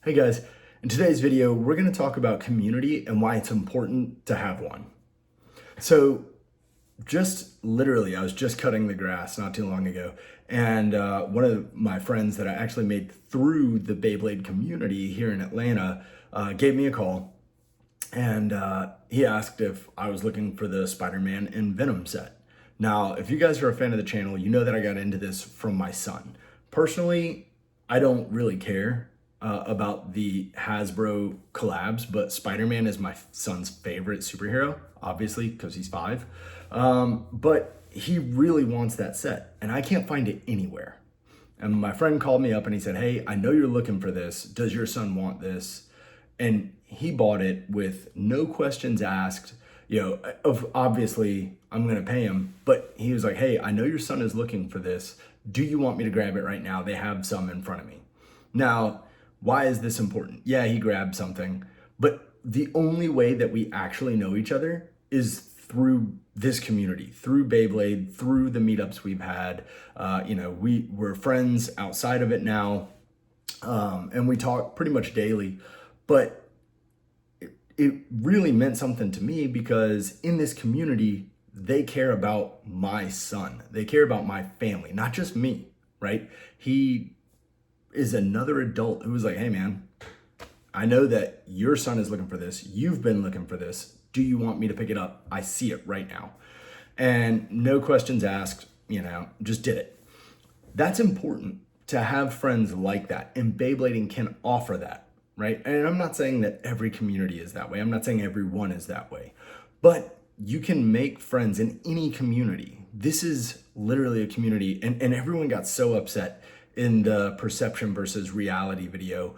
Hey guys, in today's video, we're going to talk about community and why it's important to have one. So just literally, I was just cutting the grass not too long ago, and one of my friends that I actually made through the Beyblade community here in Atlanta gave me a call, and he asked if I was looking for the Spider-Man and Venom set. Now, if you guys are a fan of the channel, you know that I got into this from my son. Personally, I don't really care about the Hasbro collabs, but Spider-Man is my son's favorite superhero, obviously, because he's 5. But he really wants that set, and I can't find it anywhere. And my friend called me up and he said, hey, I know you're looking for this. Does your son want this? And he bought it with no questions asked. Obviously I'm going to pay him, but he was like, hey, I know your son is looking for this. Do you want me to grab it right now? They have some in front of me. Now, why is this important? Yeah, he grabbed something, but the only way that we actually know each other is through this community, through Beyblade, through the meetups we've had. We're friends outside of it now, and we talk pretty much daily, but it really meant something to me because in this community, they care about my son. They care about my family, not just me, right? He is another adult who was like, hey man, I know that your son is looking for this. You've been looking for this. Do you want me to pick it up? I see it right now. And no questions asked, just did it. That's important to have friends like that. And Beyblading can offer that, right? And I'm not saying that every community is that way. I'm not saying everyone is that way. But you can make friends in any community. This is literally a community. And everyone got so upset in the perception versus reality video.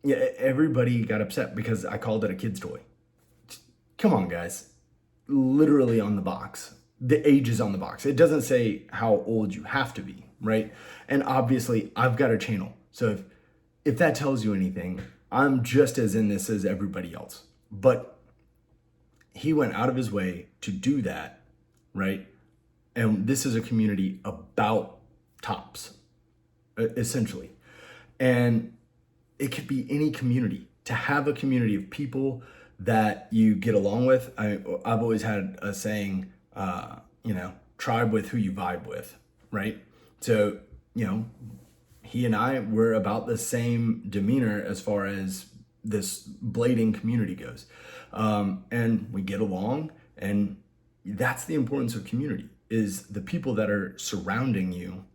Everybody got upset because I called it a kid's toy. Come on, guys. Literally on the box. The age is on the box. It doesn't say how old you have to be, right? And obviously, I've got a channel. So if that tells you anything, I'm just as in this as everybody else. But he went out of his way to do that, right? And this is a community about tops, essentially. And it could be any community. To have a community of people that you get along with. I've always had a saying, tribe with who you vibe with, right? So, he and I were about the same demeanor as far as this blading community goes. And we get along, and that's the importance of community, is the people that are surrounding you,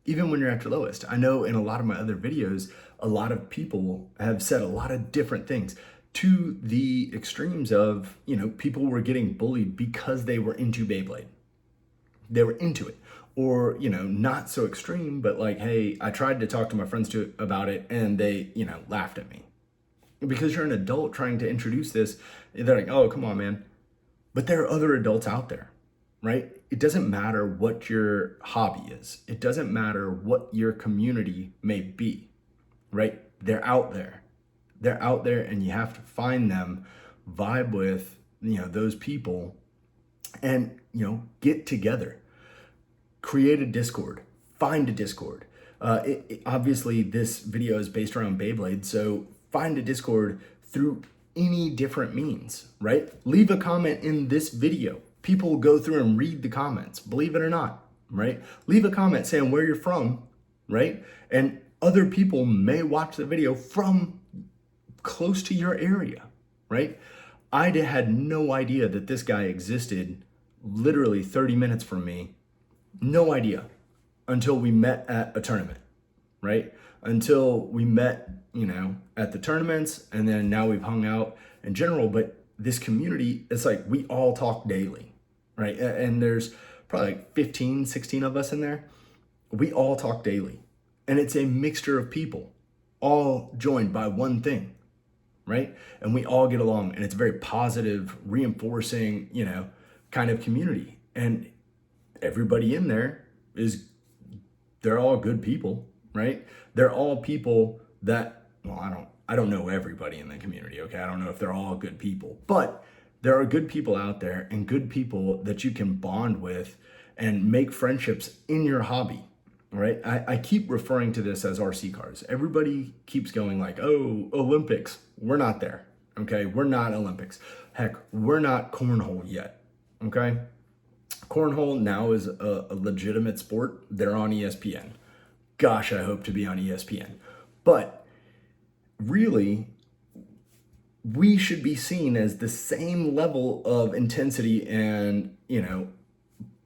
even when you're at your lowest. I know in a lot of my other videos, a lot of people have said a lot of different things to the extremes of, people were getting bullied because they were into Beyblade. They were into it. Or, not so extreme, but like, hey, I tried to talk to my friends about it and they, laughed at me. Because you're an adult trying to introduce this, they're like, oh, come on, man. But there are other adults out there, right? It doesn't matter what your hobby is. It doesn't matter what your community may be, right? They're out there. They're out there and you have to find them, vibe with, those people and, get together. Create a Discord, find a Discord. Obviously, this video is based around Beyblade, so find a Discord through any different means, right? Leave a comment in this video. People will go through and read the comments, believe it or not, right? Leave a comment saying where you're from, right? And other people may watch the video from close to your area, right? I had no idea that this guy existed literally 30 minutes from me. No idea until we met at a tournament, right? Until we met, at the tournaments, and then now we've hung out in general. But this community, it's like we all talk daily, right? And there's probably like 15, 16 of us in there. We all talk daily. And it's a mixture of people, all joined by one thing, right? And we all get along, and it's a very positive, reinforcing, kind of community. And everybody in there they're all good people, right? They're all people that, I don't know everybody in the community, okay? I don't know if they're all good people, but there are good people out there and good people that you can bond with and make friendships in your hobby. All right. I keep referring to this as RC cars. Everybody keeps going like, oh, Olympics. We're not there. Okay. We're not Olympics. Heck, we're not cornhole yet. Okay. Cornhole now is a legitimate sport. They're on ESPN. Gosh, I hope to be on ESPN. But really, we should be seen as the same level of intensity and,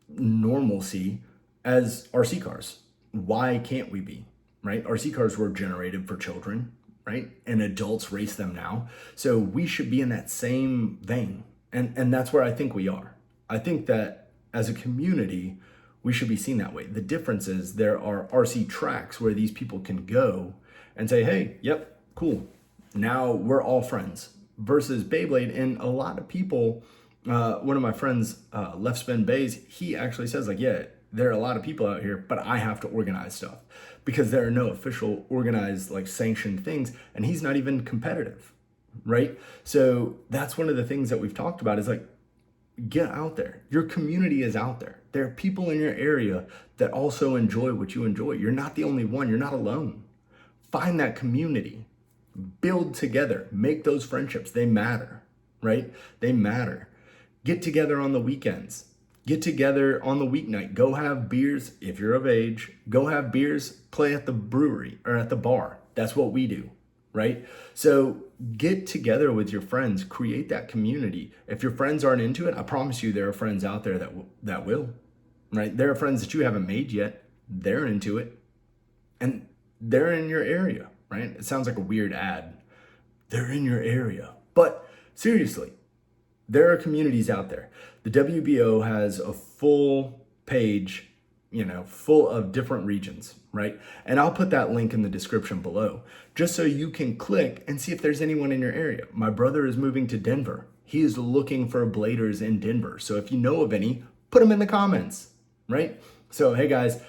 normalcy as RC cars. Why can't we be, right? RC cars were generated for children, right? And adults race them now. So we should be in that same vein. And that's where I think we are. I think that as a community, we should be seen that way. The difference is there are RC tracks where these people can go and say, hey, yep, cool. Now we're all friends versus Beyblade. And a lot of people, one of my friends, Left Spin Bays, he actually says like, yeah, there are a lot of people out here, but I have to organize stuff because there are no official organized, like sanctioned things. And he's not even competitive, right? So that's one of the things that we've talked about is like, get out there. Your community is out there. There are people in your area that also enjoy what you enjoy. You're not the only one. You're not alone. Find that community. Build together. Make those friendships. They matter, right? They matter. Get together on the weekends. Get together on the weeknight. Go have beers if you're of age. Go have beers. Play at the brewery or at the bar. That's what we do, right? So get together with your friends, create that community. If your friends aren't into it, I promise you there are friends out there that will, right? There are friends that you haven't made yet. They're into it and they're in your area, right? It sounds like a weird ad. They're in your area, but seriously, there are communities out there. The WBO has a full page, full of different regions, right? And I'll put that link in the description below, just so you can click and see if there's anyone in your area. My brother is moving to Denver. He is looking for bladers in Denver. So if you know of any, put them in the comments, right? So, hey guys,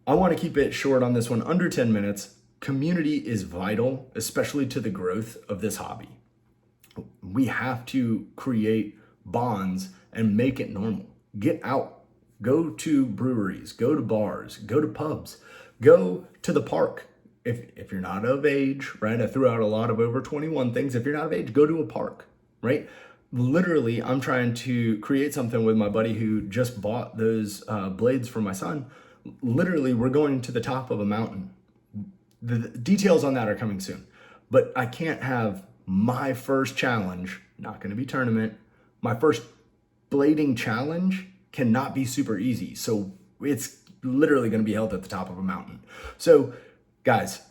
I want to keep it short on this one, under 10 minutes. Community is vital, especially to the growth of this hobby. We have to create bonds and make it normal. Get out. Go to breweries, go to bars, go to pubs, go to the park. If you're not of age, right? I threw out a lot of over 21 things. If you're not of age, go to a park, right? Literally, I'm trying to create something with my buddy who just bought those blades for my son. Literally, we're going to the top of a mountain. The details on that are coming soon, but I can't have my first challenge, not going to be tournament, my first blading challenge cannot be super easy. So it's literally going to be held at the top of a mountain. So guys,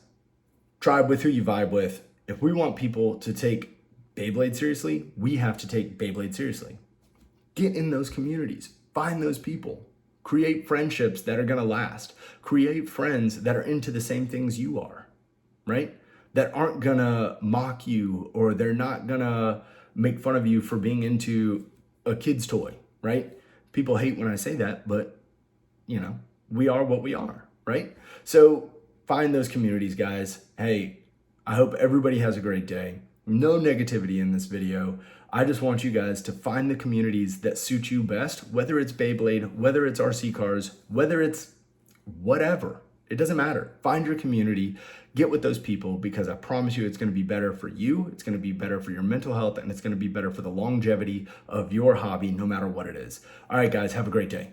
tribe with who you vibe with. If we want people to take Beyblade seriously, we have to take Beyblade seriously. Get in those communities, find those people, create friendships that are going to last, create friends that are into the same things you are, right? That aren't going to mock you or they're not going to make fun of you for being into a kid's toy, right? People hate when I say that, but we are what we are, right? So find those communities, guys. Hey, I hope everybody has a great day. No negativity in this video. I just want you guys to find the communities that suit you best, whether it's Beyblade, whether it's RC cars, whether it's whatever. It doesn't matter. Find your community, get with those people, because I promise you it's going to be better for you, it's going to be better for your mental health, and it's going to be better for the longevity of your hobby, no matter what it is. All right, guys, have a great day.